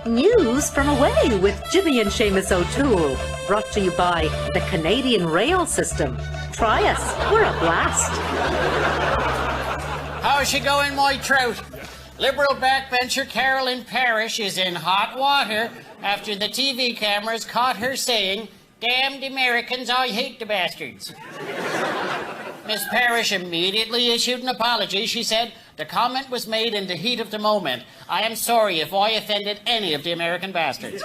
News from away with Jimmy and Seamus O'Toole. Brought to you by the Canadian Rail System. Try us. We're a blast. How's she going, my trout? Liberal backbencher Carolyn Parrish is in hot water after the TV cameras caught her saying, "Damned Americans, I hate the bastards." Miss Parrish immediately issued an apology. She said, "The comment was made in the heat of the moment. I am sorry if I offended any of the American bastards."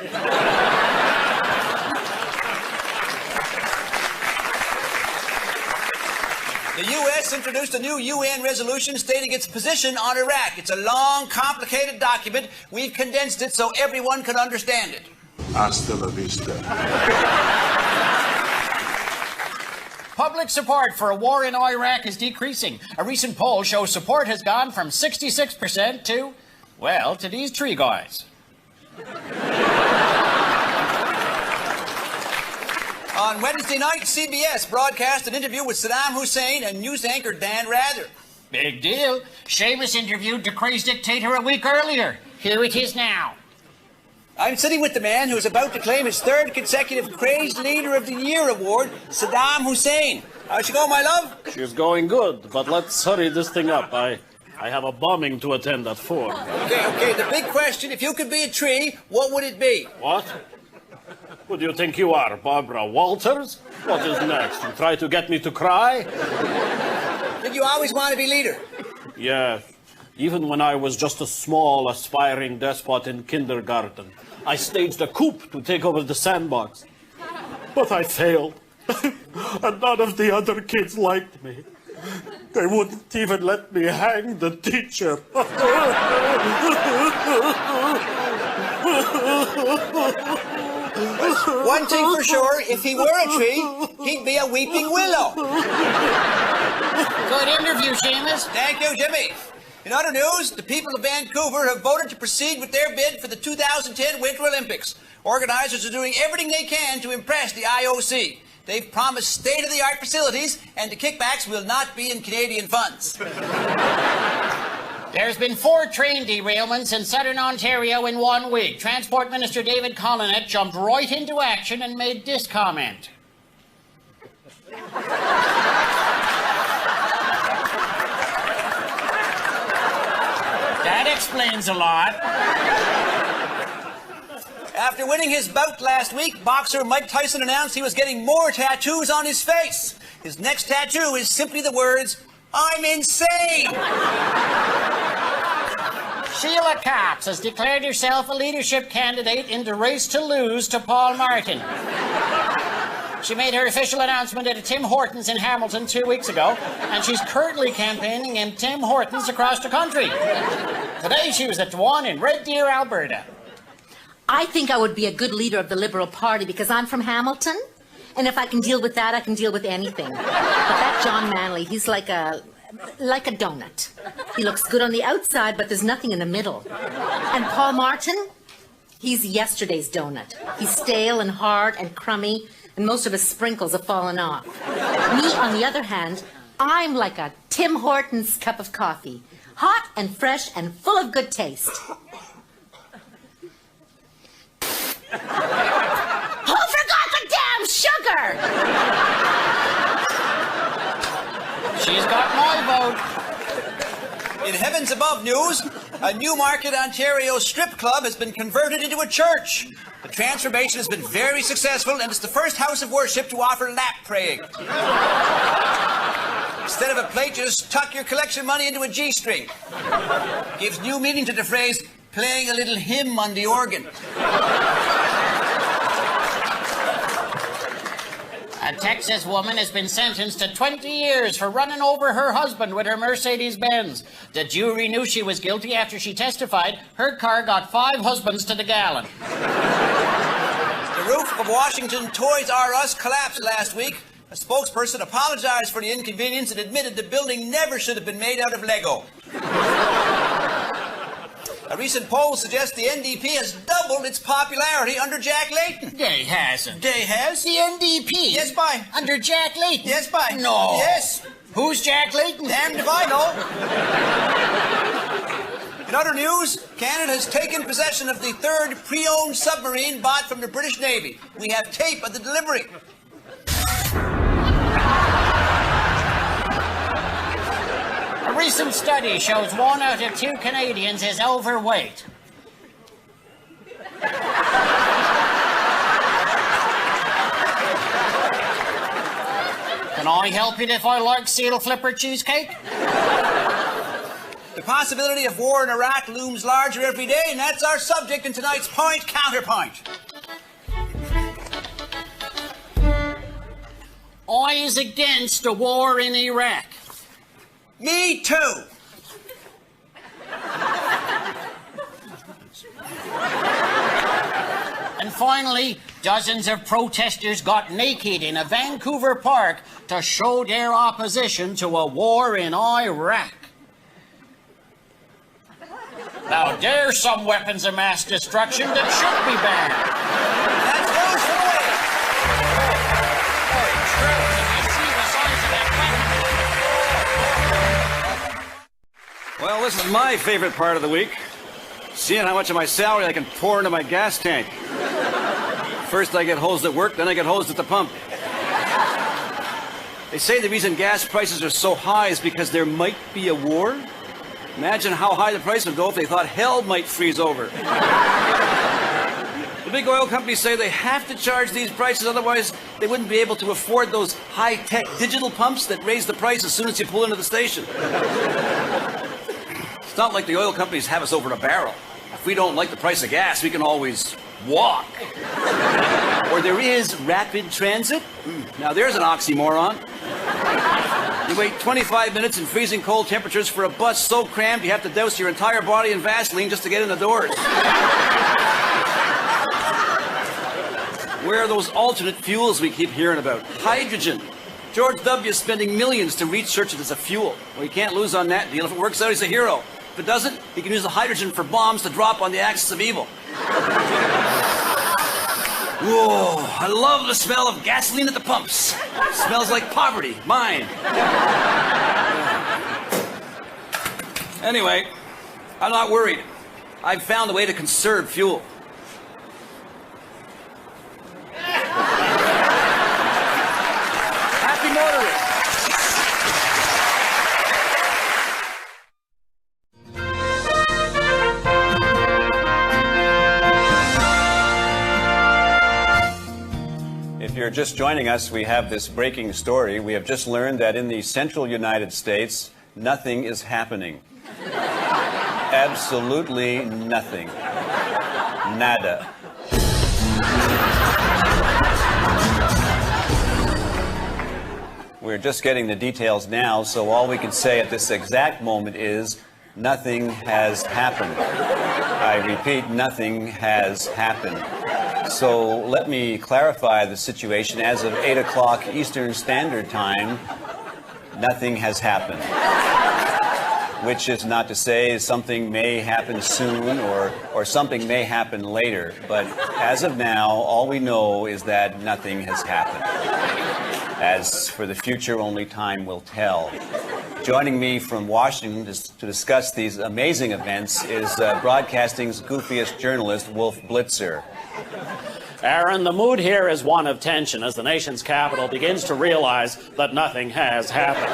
The U.S. introduced a new UN resolution stating its position on Iraq. It's a long, complicated document. We've condensed it so everyone can understand it. Hasta la vista. Public support for a war in Iraq is decreasing. A recent poll shows support has gone from 66% to, well, to these three guys. On Wednesday night, CBS broadcast an interview with Saddam Hussein and news anchor Dan Rather. Big deal. Seamus interviewed the crazed dictator a week earlier. Here it is now. I'm sitting with the man who is about to claim his third consecutive Crazed Leader of the Year award, Saddam Hussein. How's she go, my love? She's going good, but let's hurry this thing up. I have a bombing to attend at 4. Okay, the big question, if you could be a tree, what would it be? What? Who do you think you are, Barbara Walters? What is next? You try to get me to cry? Did you always want to be leader? Yes. Even when I was just a small, aspiring despot in kindergarten, I staged a coup to take over the sandbox. But I failed. And none of the other kids liked me. They wouldn't even let me hang the teacher. One thing for sure, if he were a tree, he'd be a weeping willow. Good interview, Seamus. Thank you, Jimmy. In other news, the people of Vancouver have voted to proceed with their bid for the 2010 Winter Olympics. Organizers are doing everything they can to impress the IOC. They've promised state-of-the-art facilities, and the kickbacks will not be in Canadian funds. There's been 4 train derailments in southern Ontario in 1 week. Transport Minister David Collinet jumped right into action and made this comment. That explains a lot. After winning his bout last week, boxer Mike Tyson announced he was getting more tattoos on his face. His next tattoo is simply the words, "I'm insane." Sheila Cox has declared herself a leadership candidate in the race to lose to Paul Martin. She made her official announcement at a Tim Hortons in Hamilton 2 weeks ago, and she's currently campaigning in Tim Hortons across the country. Today she was at the one in Red Deer, Alberta. I think I would be a good leader of the Liberal Party because I'm from Hamilton. And if I can deal with that, I can deal with anything. But that John Manley, he's like a donut. He looks good on the outside, but there's nothing in the middle. And Paul Martin, he's yesterday's donut. He's stale and hard and crummy, and most of his sprinkles have fallen off. Me, on the other hand, I'm like a Tim Hortons cup of coffee. Hot and fresh and full of good taste. Who forgot the damn sugar? She's got my vote. In Heavens Above news, a Newmarket, Ontario strip club has been converted into a church. The transformation has been very successful, and it's the first house of worship to offer lap praying. Instead of a plate, you just tuck your collection money into a G-string. Gives new meaning to the phrase, playing a little hymn on the organ. A Texas woman has been sentenced to 20 years for running over her husband with her Mercedes-Benz. The jury knew she was guilty after she testified her car got 5 husbands to the gallon. The roof of Washington Toys R Us collapsed last week. A spokesperson apologized for the inconvenience and admitted the building never should have been made out of Lego. A recent poll suggests the NDP has doubled its popularity under Jack Layton. They hasn't. They has? The NDP? Yes, by. Under Jack Layton? Yes, by. No. Yes. Who's Jack Layton? Damned if I know. In In other news, Canada has taken possession of the third pre-owned submarine bought from the British Navy. We have tape of the delivery. A recent study shows 1 out of 2 Canadians is overweight. Can I help it if I like seal flipper cheesecake? The possibility of war in Iraq looms larger every day, and that's our subject in tonight's Point Counterpoint. I is against a war in Iraq. Me too. And finally, dozens of protesters got naked in a Vancouver park to show their opposition to a war in Iraq. Now, there's some weapons of mass destruction that should be banned. That's news for the week. Well, this is my favorite part of the week. Seeing how much of my salary I can pour into my gas tank. First I get hosed at work, then I get hosed at the pump. They say the reason gas prices are so high is because there might be a war. Imagine how high the price would go if they thought hell might freeze over. The big oil companies say they have to charge these prices, otherwise they wouldn't be able to afford those high-tech digital pumps that raise the price as soon as you pull into the station. It's not like the oil companies have us over a barrel. If we don't like the price of gas, we can always walk. Or there is rapid transit. Now there's an oxymoron. You wait 25 minutes in freezing cold temperatures for a bus so crammed you have to douse your entire body in Vaseline just to get in the doors. Where are those alternate fuels we keep hearing about? Hydrogen. George W. is spending millions to research it as a fuel. Well, he can't lose on that deal. If it works out, he's a hero. If it doesn't, he can use the hydrogen for bombs to drop on the axis of evil. Whoa, I love the smell of gasoline at the pumps. It smells like poverty, mine. Anyway, I'm not worried. I've found a way to conserve fuel. Happy motoring. If you're just joining us, we have this breaking story. We have just learned that in the central United States, nothing is happening. Absolutely nothing. Nada. We're just getting the details now, so all we can say at this exact moment is nothing has happened. I repeat, nothing has happened. So let me clarify the situation. As of 8 o'clock Eastern Standard Time, nothing has happened. Which is not to say something may happen soon or something may happen later. But as of now, all we know is that nothing has happened. As for the future, only time will tell. Joining me from Washington to discuss these amazing events is broadcasting's goofiest journalist, Wolf Blitzer. Aaron, the mood here is one of tension as the nation's capital begins to realize that nothing has happened.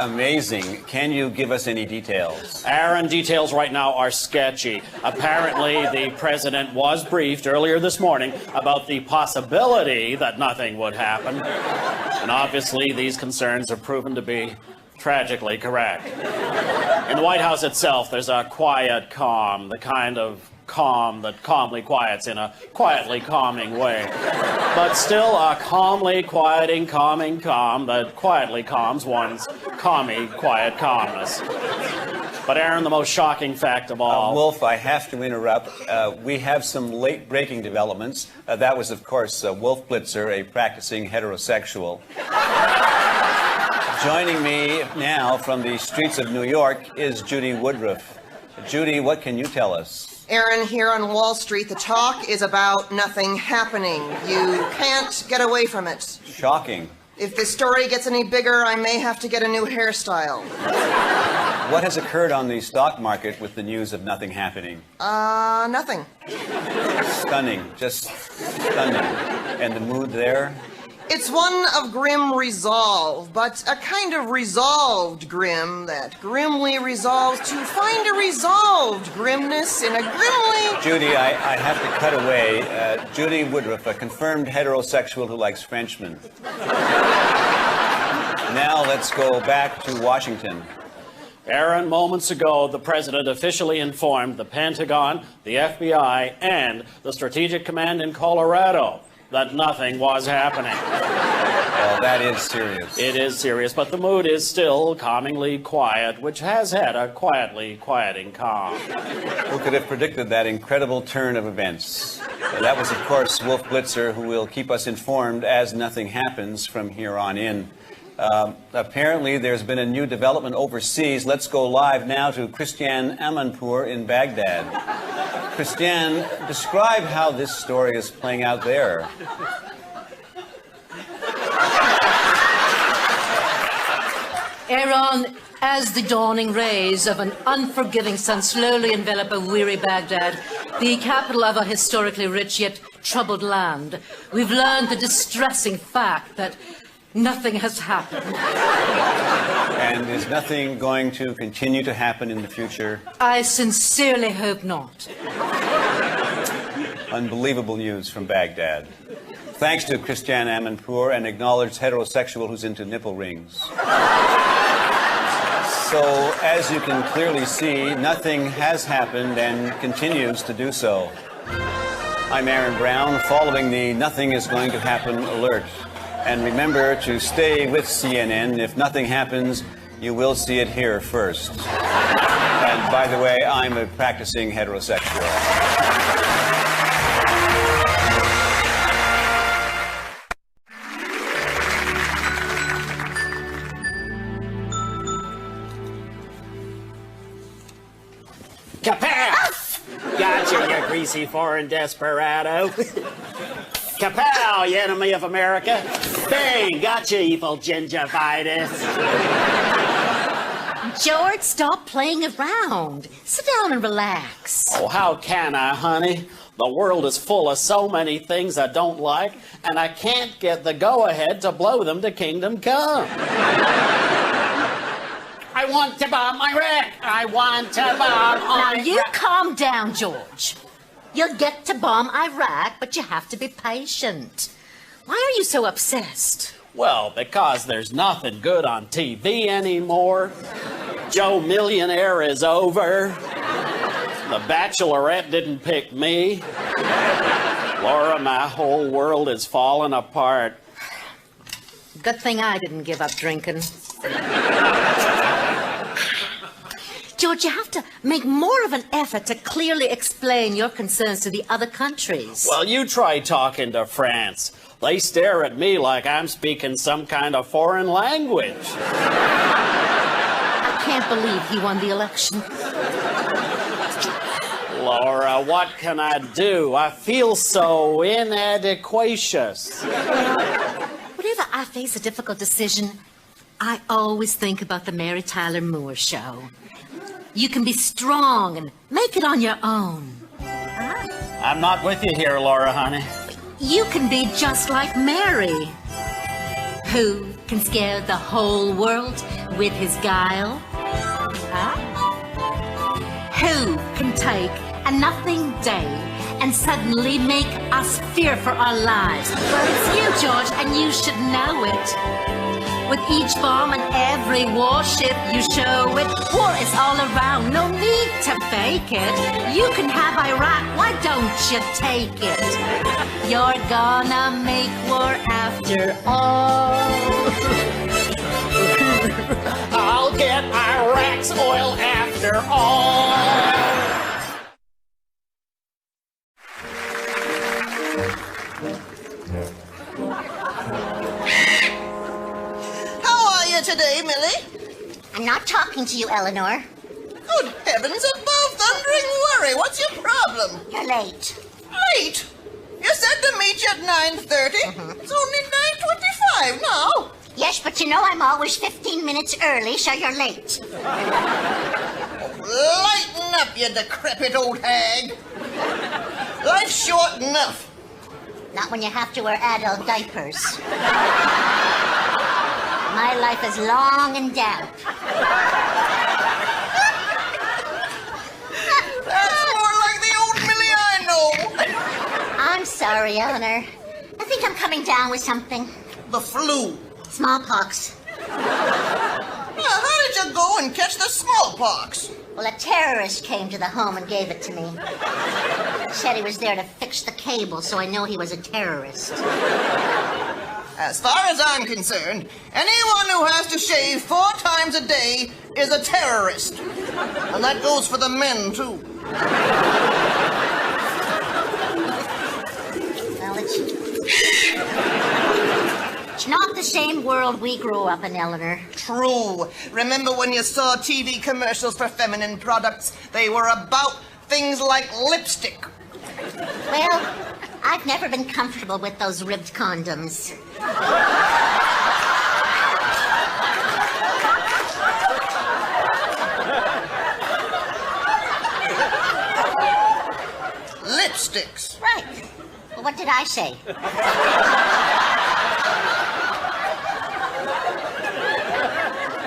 Amazing. Can you give us any details? Aaron, details right now are sketchy. Apparently, the president was briefed earlier this morning about the possibility that nothing would happen. And obviously, these concerns have proven to be tragically correct. In the White House itself, there's a quiet calm, the kind of calm that calmly quiets in a quietly calming way. But still a calmly quieting, calming calm that quietly calms one's calmy, quiet calmness. But Aaron, the most shocking fact of all... Wolf, I have to interrupt. We have some late-breaking developments. That was, of course, Wolf Blitzer, a practicing heterosexual. Joining me now from the streets of New York is Judy Woodruff. Judy, what can you tell us? Aaron, here on Wall Street, the talk is about nothing happening. You can't get away from it. Shocking. If this story gets any bigger, I may have to get a new hairstyle. What has occurred on the stock market with the news of nothing happening? Nothing. Stunning, just stunning. And the mood there? It's one of grim resolve, but a kind of resolved grim that grimly resolves to find a resolved grimness in a grimly... Judy, I have to cut away. Judy Woodruff, a confirmed heterosexual who likes Frenchmen. Now let's go back to Washington. Aaron, moments ago, the president officially informed the Pentagon, the FBI, and the Strategic Command in Colorado that nothing was happening. Well, that is serious. It is serious, but the mood is still calmingly quiet, which has had a quietly quieting calm. Who could have predicted that incredible turn of events? That was, of course, Wolf Blitzer, who will keep us informed as nothing happens from here on in. Apparently, there's been a new development overseas. Let's go live now to Christiane Amanpour in Baghdad. Christiane, describe how this story is playing out there. Aaron, as the dawning rays of an unforgiving sun slowly envelop a weary Baghdad, the capital of a historically rich yet troubled land, we've learned the distressing fact that nothing has happened. And is nothing going to continue to happen in the future? I sincerely hope not. Unbelievable news from Baghdad. Thanks to Christiane Amanpour, an acknowledged heterosexual who's into nipple rings. So, as you can clearly see, nothing has happened and continues to do so. I'm Aaron Brown, following the Nothing is Going to Happen alert. And remember to stay with CNN. If nothing happens, you will see it here first. And by the way, I'm a practicing heterosexual. Kapow! Gotcha, you greasy foreign desperado. Kapow, you enemy of America. Bang, gotcha, evil gingivitis. George, stop playing around. Sit down and relax. Oh, how can I, honey? The world is full of so many things I don't like, and I can't get the go-ahead to blow them to kingdom come. I want to bomb Iraq. I want to bomb Now, Iraq. you calm down, George. You'll get to bomb Iraq, but you have to be patient. Why are you so obsessed? Well, because there's nothing good on TV anymore. Joe Millionaire is over. The Bachelorette didn't pick me. Laura, my whole world is falling apart. Good thing I didn't give up drinking. George, you have to make more of an effort to clearly explain your concerns to the other countries. Well, you try talking to France. They stare at me like I'm speaking some kind of foreign language. I can't believe he won the election. Laura, what can I do? I feel so inadequacious. Whenever I face a difficult decision, I always think about the Mary Tyler Moore Show. You can be strong and make it on your own. I'm not with you here, Laura, honey. You can be just like Mary, who can scare the whole world with his guile. Who can take a nothing day and suddenly make us fear for our lives. Well, it's you, George, and you should know it. With each bomb and every warship, you show it. War is all around, no need to fake it. You can have Iraq, why don't you take it? You're gonna make war after all. I'll get Iraq's oil after all. Today, Millie? I'm not talking to you, Eleanor. Good heavens above, thundering worry. What's your problem? You're late. Late? You said to meet you at 9:30? It's only 9:25 now. Yes, but you know I'm always 15 minutes early, so you're late. Lighten up, you decrepit old hag. Life's short enough. Not when you have to wear adult diapers. My life is long and damp. That's more like the old Millie I know. I'm sorry, Eleanor. I think I'm coming down with something. The flu. Smallpox. Yeah, how did you go and catch the smallpox? Well, a terrorist came to the home and gave it to me. Said he was there to fix the cable, so I know he was a terrorist. As far as I'm concerned, anyone who has to shave 4 times a day is a terrorist. And that goes for the men, too. Well, it's not the same world we grew up in, Eleanor. True. Remember when you saw TV commercials for feminine products? They were about things like lipstick. Well, I've never been comfortable with those ribbed condoms. Lipsticks. Right. Well, what did I say?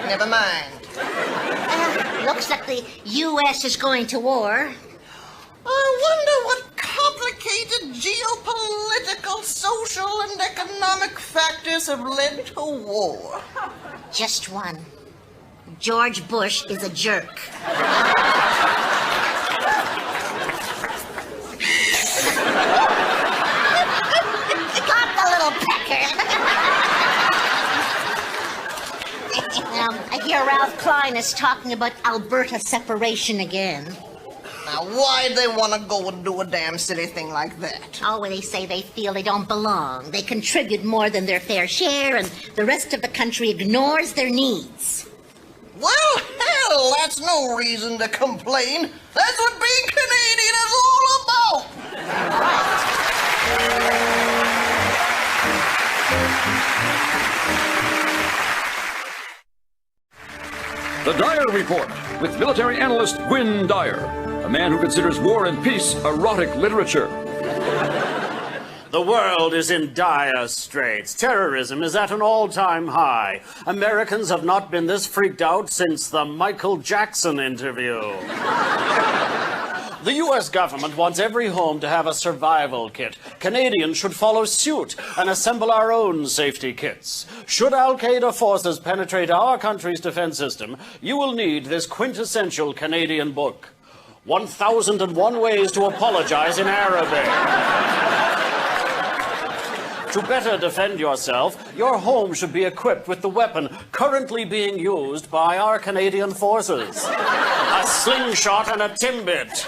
Never mind. Looks like the U.S. is going to war. I wonder what complicated geopolitical, social, and economic factors have led to war. Just one. George Bush is a jerk. Got the little pecker. I hear Ralph Klein is talking about Alberta separation again. Now, why'd they want to go and do a damn silly thing like that? Oh, well, they say they feel they don't belong. They contribute more than their fair share, and the rest of the country ignores their needs. Well, hell, that's no reason to complain. That's what being Canadian is all about. The Dyer Report with military analyst Gwyn Dyer, a man who considers War and Peace erotic literature. The world is in dire straits. Terrorism is at an all-time high. Americans have not been this freaked out since the Michael Jackson interview. The U.S. government wants every home to have a survival kit. Canadians should follow suit and assemble our own safety kits. Should Al-Qaeda forces penetrate our country's defense system, you will need this quintessential Canadian book, 1001 Ways to Apologize in Arabic. To better defend yourself, your home should be equipped with the weapon currently being used by our Canadian forces. A slingshot and a timbit.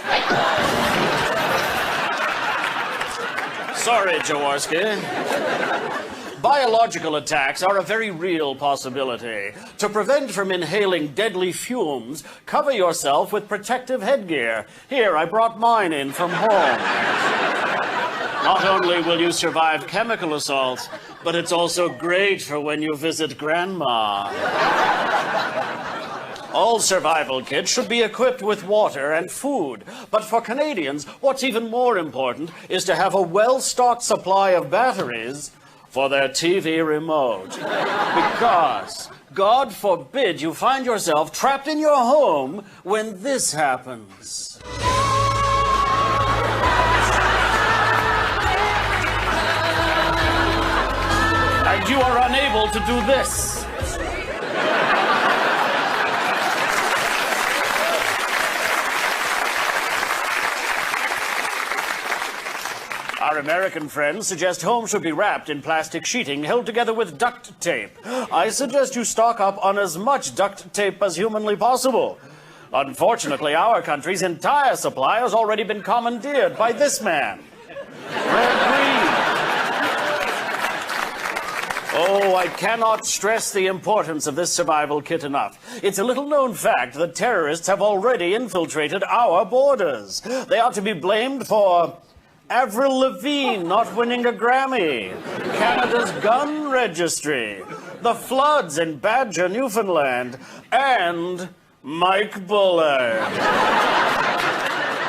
Sorry, Jaworski. Biological attacks are a very real possibility. To prevent from inhaling deadly fumes, cover yourself with protective headgear. Here, I brought mine in from home. Not only will you survive chemical assaults, but it's also great for when you visit Grandma. All survival kits should be equipped with water and food. But for Canadians, what's even more important is to have a well-stocked supply of batteries for their TV remote. Because, God forbid, you find yourself trapped in your home when this happens. And you are unable to do this. Our American friends suggest homes should be wrapped in plastic sheeting held together with duct tape. I suggest you stock up on as much duct tape as humanly possible. Unfortunately, our country's entire supply has already been commandeered by this man. Red Green. Oh, I cannot stress the importance of this survival kit enough. It's a little-known fact that terrorists have already infiltrated our borders. They are to be blamed for Avril Lavigne not winning a Grammy, Canada's gun registry, the floods in Badger, Newfoundland, and Mike Bullard.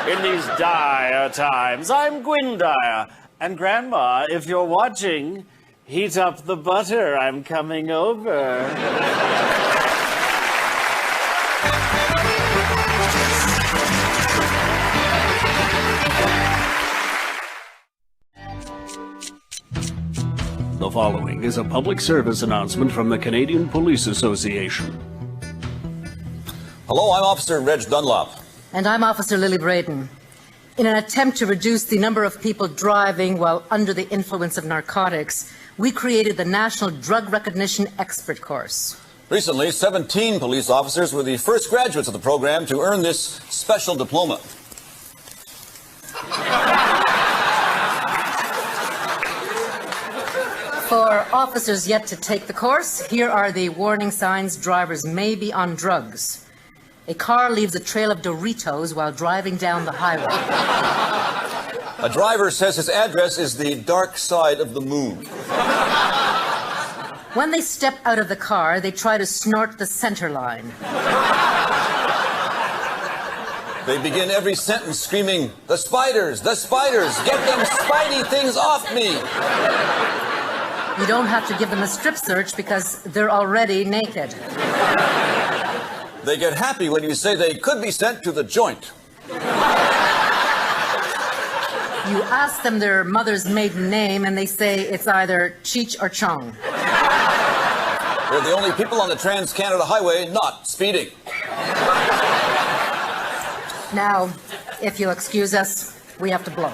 In these dire times, I'm Gwyn Dyer. And Grandma, if you're watching, heat up the butter. I'm coming over. The following is a public service announcement from the Canadian Police Association. Hello, I'm Officer Reg Dunlop. And I'm Officer Lily Braden. In an attempt to reduce the number of people driving while under the influence of narcotics, we created the National Drug Recognition Expert Course. Recently, 17 police officers were the first graduates of the program to earn this special diploma. For officers yet to take the course, here are the warning signs drivers may be on drugs. A car leaves a trail of Doritos while driving down the highway. A driver says his address is the dark side of the moon. When they step out of the car, they try to snort the center line. They begin every sentence screaming, "The spiders, get them spidey things off me." You don't have to give them a strip search because they're already naked. They get happy when you say they could be sent to the joint. You ask them their mother's maiden name and they say it's either Cheech or Chong. They're the only people on the Trans-Canada Highway not speeding. Now, if you'll excuse us, we have to blow.